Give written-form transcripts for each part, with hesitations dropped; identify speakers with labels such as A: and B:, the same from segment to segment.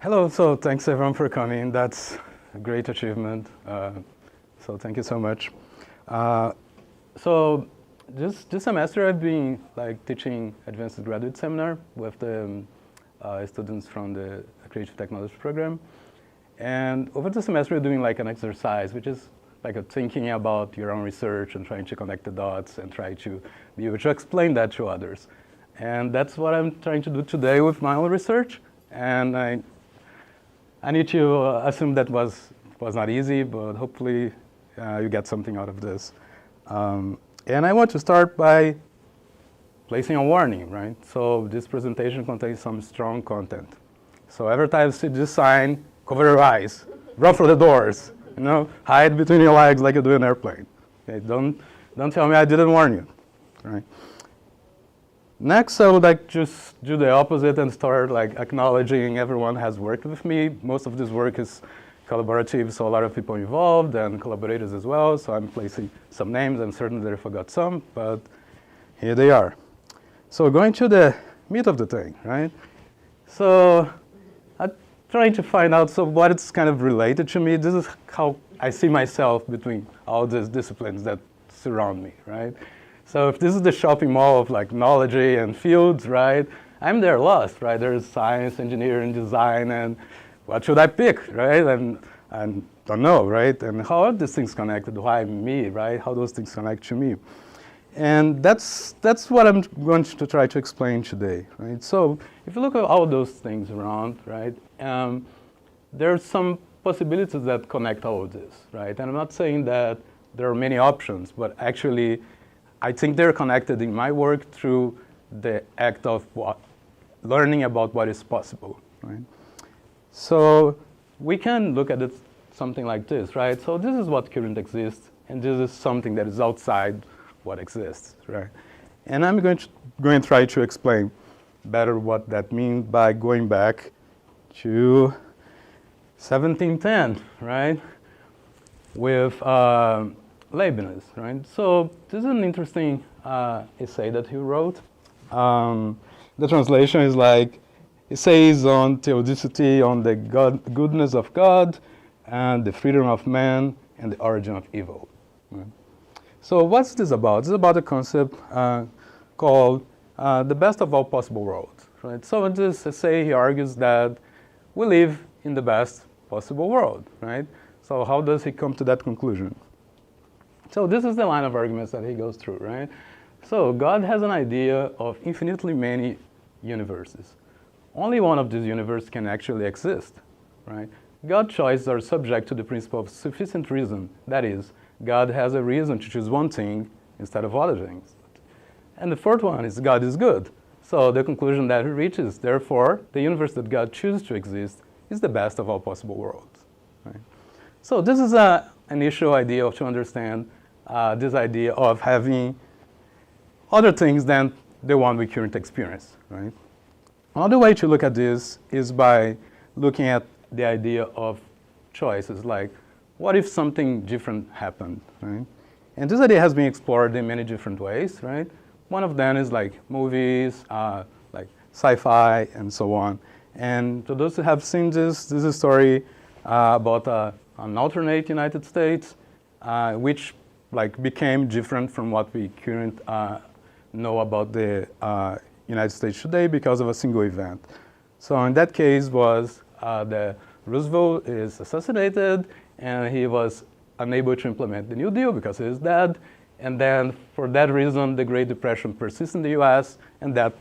A: Hello, so thanks everyone for coming. That's a great achievement. So thank you so much. Uh, so this semester I've been teaching advanced graduate seminar with the students from the creative technology program. And over the semester we're doing like an exercise, which is like a thinking about your own research and trying to connect the dots and try to be able to explain that to others. And that's what I'm trying to do today with my own research. And I need to assume that was not easy, but hopefully you get something out of this. And I want to start by placing a warning, right? So this presentation contains some strong content. So every time you see this sign, cover your eyes, run for the doors, hide between your legs like you do in an airplane. Okay, don't tell me I didn't warn you, right? Next, I would like to just do the opposite and start acknowledging everyone has worked with me. Most of this work is collaborative, so a lot of people involved and collaborators as well. So I'm placing some names. I'm certain that I forgot some, but here they are. So going to the meat of the thing, right? So I'm trying to find out what it's kind of related to me. This is how I see myself between all these disciplines that surround me, right? So if this is the shopping mall of knowledge and fields, right? I'm there lost, right? There's science, engineering, design, and what should I pick, right? And don't know, right? And how are these things connected? Why me, right? How those things connect to me? And that's what I'm going to try to explain today, right? So if you look at all those things around, right? There's some possibilities that connect all of this, right? And I'm not saying that there are many options, but actually I think they're connected in my work through the act of learning about what is possible, right? So we can look at it something like this, right? So this is what currently exists, and this is something that is outside what exists, right? And I'm going to try to explain better what that means by going back to 1710, right? With Leibniz, right? So this is an interesting essay that he wrote. The translation is essays on theodicity, on the goodness of God, and the freedom of man, and the origin of evil. Right? So what's this about? This is about a concept called the best of all possible worlds. Right? So in this essay, he argues that we live in the best possible world. Right? So how does he come to that conclusion? So this is the line of arguments that he goes through, right? So God has an idea of infinitely many universes. Only one of these universes can actually exist, right? God's choices are subject to the principle of sufficient reason. That is, God has a reason to choose one thing instead of other things. And the fourth one is God is good. So the conclusion that he reaches, therefore, the universe that God chooses to exist is the best of all possible worlds, right? So this is an initial idea to understand this idea of having other things than the one we currently experience, right? Another way to look at this is by looking at the idea of choices, like what if something different happened, right? And this idea has been explored in many different ways, right? One of them is movies, like sci-fi, and so on. And to those who have seen this is a story about an alternate United States, which became different from what we currently know about the United States today because of a single event. So in that case was the Roosevelt is assassinated, and he was unable to implement the New Deal because he is dead. And then for that reason, the Great Depression persists in the US, and that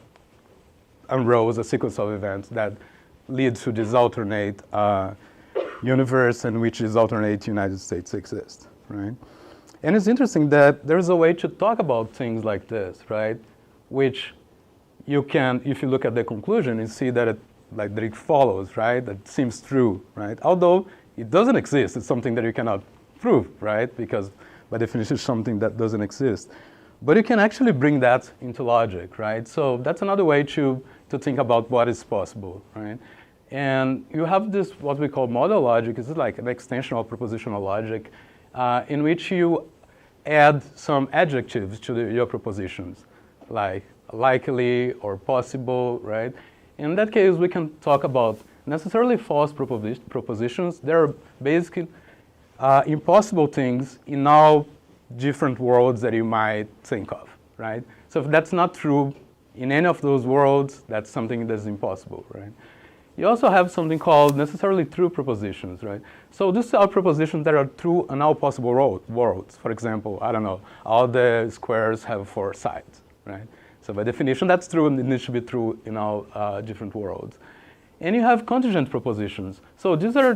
A: unrolls a sequence of events that leads to this alternate universe in which this alternate United States exists, right? And it's interesting that there's a way to talk about things like this, right? Which you can, if you look at the conclusion, you see that it follows, right? That seems true, right? Although it doesn't exist, it's something that you cannot prove, right? Because by definition, it's something that doesn't exist. But you can actually bring that into logic, right? So that's another way to think about what is possible, right? And you have this, what we call modal logic. This is like an extension of propositional logic in which you add some adjectives to your propositions, like likely or possible, right? In that case, we can talk about necessarily false propositions. They're basically impossible things in all different worlds that you might think of, right? So if that's not true in any of those worlds, that's something that's impossible, right? You also have something called necessarily true propositions, right? So these are propositions that are true in all possible worlds. For example, I don't know, all the squares have 4 sides, right? So by definition, that's true, and it needs to be true in all different worlds. And you have contingent propositions. So these are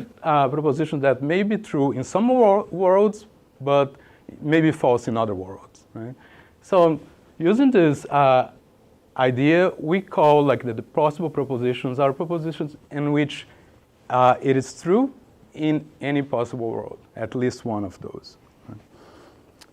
A: propositions that may be true in some worlds, but may be false in other worlds, right? So using this idea, we call like the possible propositions are propositions in which it is true in any possible world, at least one of those. Right?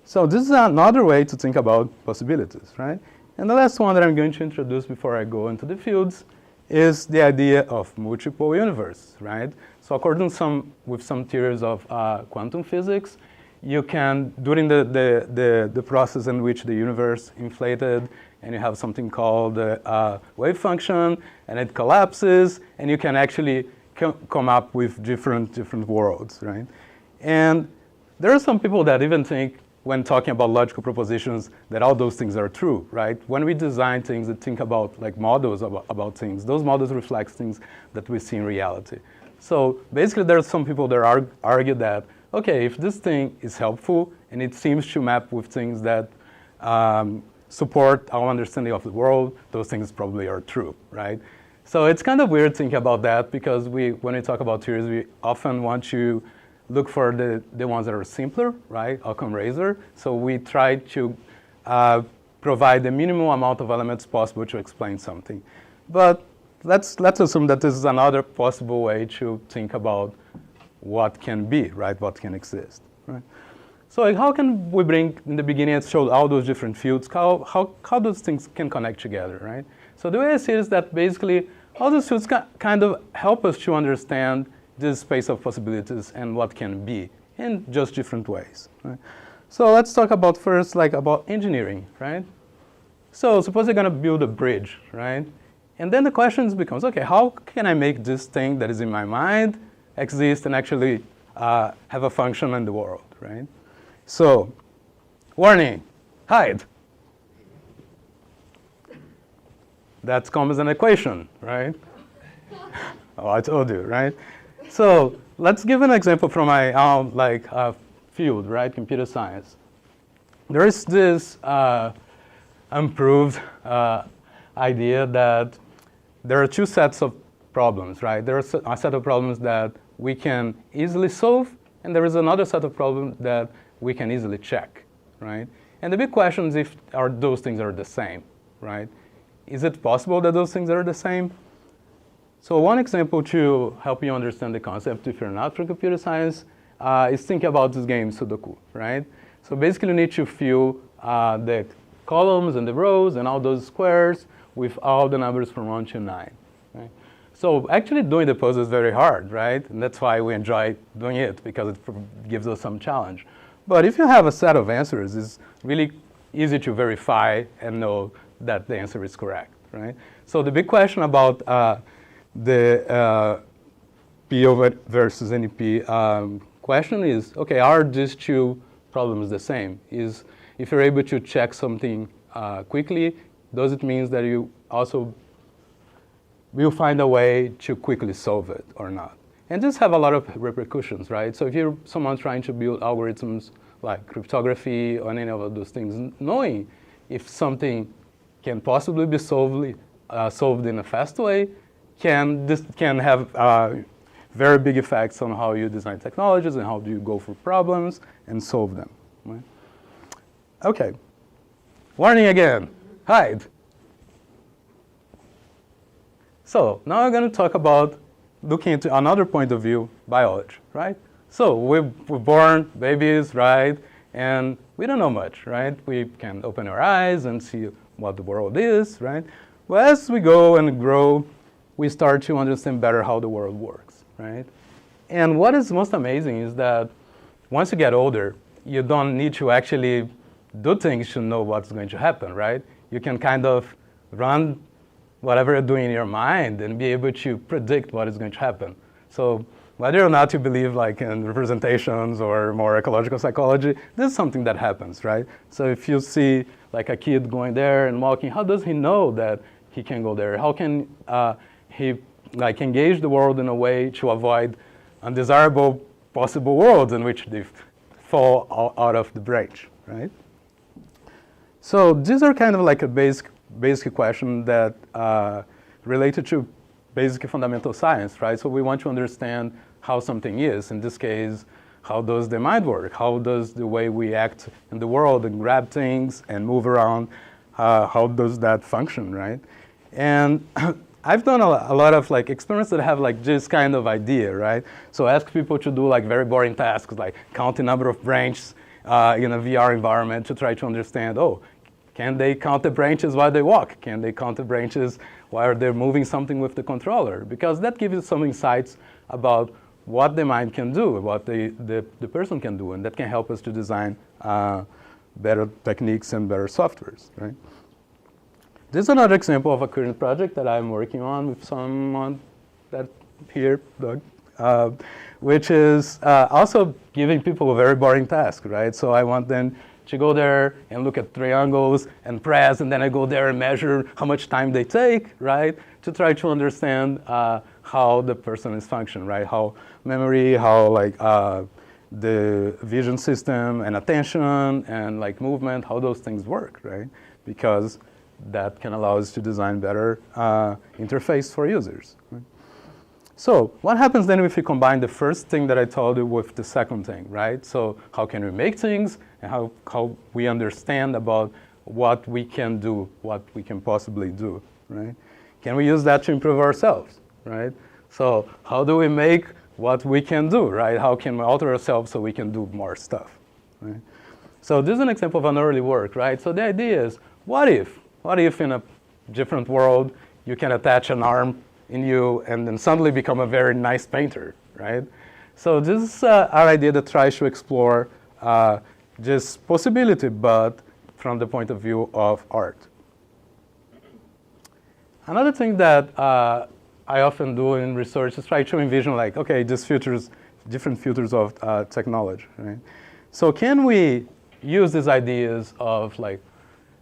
A: So this is another way to think about possibilities, right? And the last one that I'm going to introduce before I go into the fields is the idea of multiple universe, right? So according to with some theories of quantum physics, you can, during the process in which the universe inflated, and you have something called the wave function, and it collapses, and you can actually come up with different worlds, right? And there are some people that even think, when talking about logical propositions, that all those things are true, right? When we design things and think about like models about things, those models reflect things that we see in reality. So basically, there are some people that argue that, okay, if this thing is helpful and it seems to map with things that support our understanding of the world, those things probably are true, right? So it's kind of weird thinking about that, because when we talk about theories, we often want to look for the ones that are simpler, right? Occam razor. So we try to provide the minimum amount of elements possible to explain something. But let's assume that this is another possible way to think about what can be, right? What can exist, right? So like, how can we bring, in the beginning, it showed all those different fields, how those things can connect together, right? So the way I see it is that basically all those fields kind of help us to understand this space of possibilities and what can be in just different ways, right? So let's talk about first, like about engineering, right? So suppose you're gonna build a bridge, right? And then the question becomes, okay, how can I make this thing that is in my mind exist and actually have a function in the world, right? So, warning, hide. That comes as an equation, right? Oh, I told you, right? So let's give an example from my own field, right? Computer science. There is this improved idea that there are 2 sets of problems, right? There is a set of problems that we can easily solve, and there is another set of problems that we can easily check, right? And the big question is if those things are the same, right? Is it possible that those things are the same? So one example to help you understand the concept, if you're not from computer science, is think about this game Sudoku, right? So basically you need to fill the columns and the rows and all those squares with all the numbers from 1 to 9, right? So actually doing the puzzle is very hard, right? And that's why we enjoy doing it, because it gives us some challenge. But if you have a set of answers, it's really easy to verify and know that the answer is correct, right? So the big question about the P over versus NP question is, okay, are these 2 problems the same? If you're able to check something quickly, does it mean that you also will find a way to quickly solve it or not? And this have a lot of repercussions, right? So if you're someone trying to build algorithms like cryptography or any of those things, knowing if something can possibly be solved in a fast way, this can have very big effects on how you design technologies and how do you go for problems and solve them, right? Okay, warning again, hide. So now I'm going to talk about looking into another point of view, biology, right? So we're born babies, right? And we don't know much, right? We can open our eyes and see what the world is, right? Well, as we go and grow, we start to understand better how the world works, right? And what is most amazing is that once you get older, you don't need to actually do things to know what's going to happen, right? You can kind of run whatever you're doing in your mind and be able to predict what is going to happen. So whether or not you believe like in representations or more ecological psychology, this is something that happens, right? So if you see like a kid going there and walking, how does he know that he can go there? How can he like engage the world in a way to avoid undesirable possible worlds in which they fall out of the branch, right? So these are kind of like a basic question that related to basic fundamental science, right? So we want to understand how something is. In this case, how does the mind work? How does the way we act in the world and grab things and move around, how does that function, right? And I've done a lot of like experiments that have like this kind of idea, right? So ask people to do like very boring tasks, like count the number of branches in a VR environment to try to understand, oh, can they count the branches while they walk? Can they count the branches while they're moving something with the controller? Because that gives you some insights about what the mind can do, what the person can do, and that can help us to design better techniques and better softwares, right? This is another example of a current project that I'm working on with someone that here, Doug, which is also giving people a very boring task, right? So I want them to go there and look at triangles and press, and then I go there and measure how much time they take, right? To try to understand how the person is functioning, right? How memory, how like the vision system and attention and like movement, how those things work, right? Because that can allow us to design better interface for users. Right? So what happens then if we combine the first thing that I told you with the second thing, right? So how can we make things and how we understand about what we can do, what we can possibly do, right? Can we use that to improve ourselves, right? So how do we make what we can do, right? How can we alter ourselves so we can do more stuff, right? So this is an example of an early work, right? So the idea is, what if in a different world you can attach an arm in you and then suddenly become a very nice painter, right? So this is our idea that tries to explore this possibility, but from the point of view of art. Another thing that I often do in research is try to envision like, okay, these futures, different futures of technology, right? So can we use these ideas of like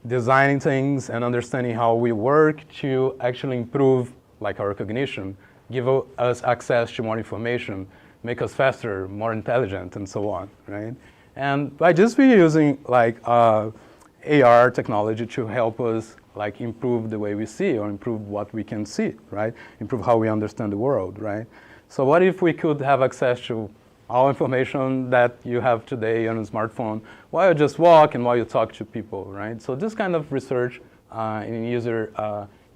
A: designing things and understanding how we work to actually improve like our cognition, give us access to more information, make us faster, more intelligent, and so on, right? And by just be using like AR technology to help us like improve the way we see or improve what we can see, right? Improve how we understand the world, right? So what if we could have access to all information that you have today on a smartphone while you just walk and while you talk to people, right? So this kind of research in user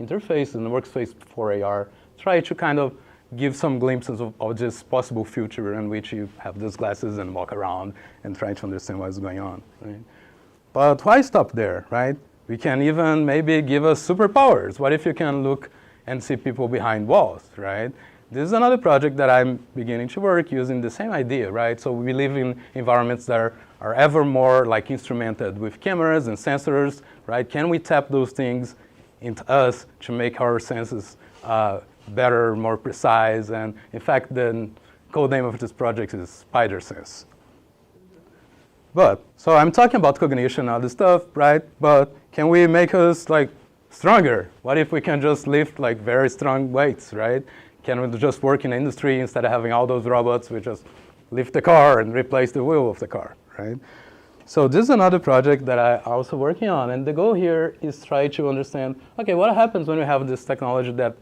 A: interface and workspace for AR try to kind of give some glimpses of this possible future in which you have these glasses and walk around and try to understand what's going on, right? But why stop there, right? We can even maybe give us superpowers. What if you can look and see people behind walls, right? This is another project that I'm beginning to work using the same idea, right? So we live in environments that are ever more like instrumented with cameras and sensors, right? Can we tap those things into us to make our senses better, more precise? And in fact, the code name of this project is Spider Sense. But, so I'm talking about cognition and all this stuff, right? But can we make us like stronger? What if we can just lift like very strong weights, right? Can we just work in industry instead of having all those robots? We just lift the car and replace the wheel of the car, right? So this is another project that I'm also working on. And the goal here is try to understand, okay, what happens when you have this technology that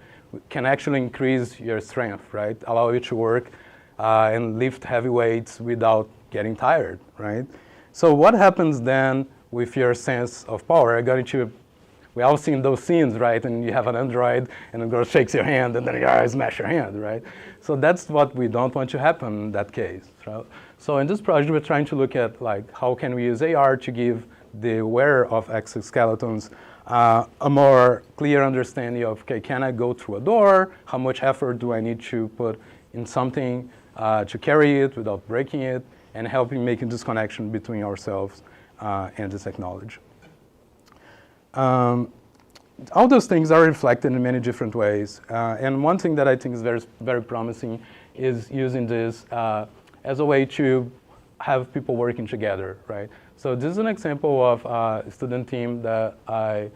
A: can actually increase your strength, right? Allow you to work and lift heavy weights without getting tired, right? So what happens then with your sense of power? We all seen those scenes, right? And you have an android, and the girl shakes your hand, and then you smash your hand, right? So that's what we don't want to happen in that case. So in this project, we're trying to look at like how can we use AR to give the wearer of exoskeletons a more clear understanding of, okay, can I go through a door? How much effort do I need to put in something to carry it without breaking it, and helping making this connection between ourselves and this technology. all those things are reflected in many different ways. And one thing that I think is very, very promising is using this as a way to have people working together, right? So this is an example of a student team that I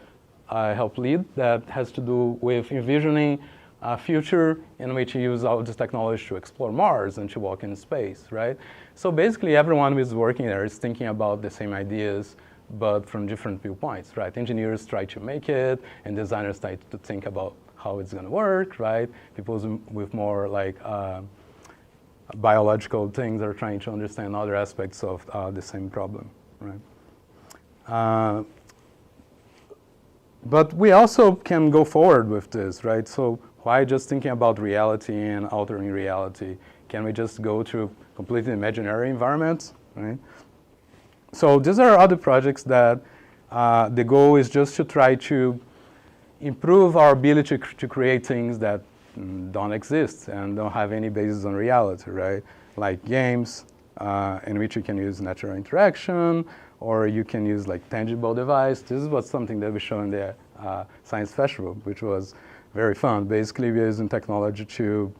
A: help lead that has to do with envisioning a future in which you use all this technology to explore Mars and to walk in space, right? So basically everyone who is working there is thinking about the same ideas, but from different viewpoints, right? Engineers try to make it, and designers try to think about how it's gonna work, right? People with more like biological things are trying to understand other aspects of the same problem, right? But we also can go forward with this, right? So why just thinking about reality and altering reality? Can we just go to completely imaginary environments, right? So these are other projects that the goal is just to try to improve our ability to create things that don't exist and don't have any basis on reality, right? Like games in which you can use natural interaction, or you can use like tangible device. This was something that we showed in the Science Festival, which was very fun. Basically, we're using technology to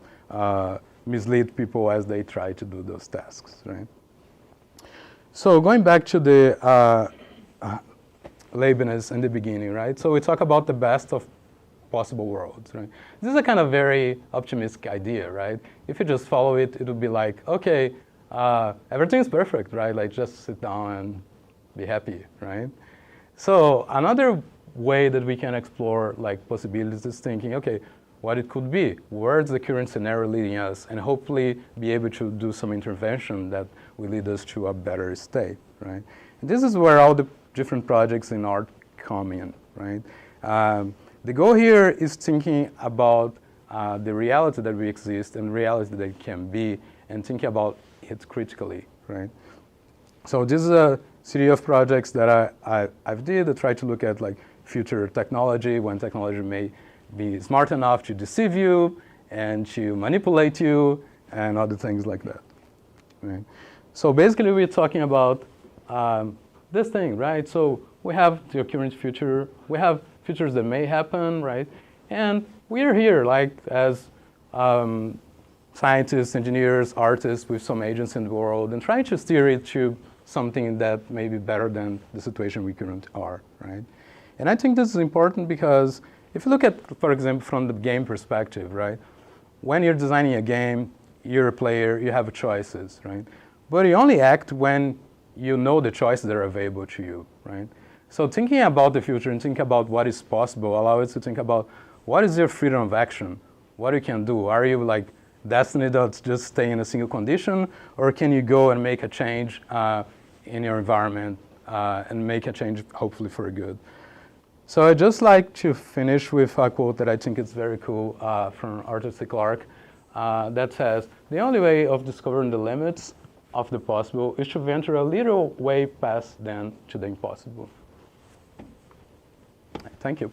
A: mislead people as they try to do those tasks, right? So going back to the Leibniz in the beginning, right? So we talk about the best of possible worlds, right? This is a kind of very optimistic idea, right? If you just follow it, it would be like, okay, everything's perfect, right? Like just sit down and be happy, right? So another way that we can explore like possibilities is thinking, okay, what it could be, where's the current scenario leading us, and hopefully be able to do some intervention that will lead us to a better state, right? And this is where all the different projects in art come in, right? The goal here is thinking about the reality that we exist and reality that it can be, and thinking about it critically, right? So this is a series of projects that I've did to try to look at like future technology, when technology may be smart enough to deceive you and to manipulate you and other things like that, right? So basically we're talking about this thing, right? So we have the current future, we have futures that may happen, right? And we're here like as scientists, engineers, artists with some agents in the world and trying to steer it to something that may be better than the situation we currently are, right? And I think this is important because if you look at, for example, from the game perspective, right? When you're designing a game, you're a player, you have choices, right? But you only act when you know the choices that are available to you, right? So thinking about the future and thinking about what is possible allows us to think about what is your freedom of action? What you can do? Are you like destined to just stay in a single condition, or can you go and make a change in your environment and make a change hopefully for good? So I'd just like to finish with a quote that I think is very cool from Arthur C. Clarke that says, "The only way of discovering the limits of the possible is to venture a little way past them to the impossible." Thank you.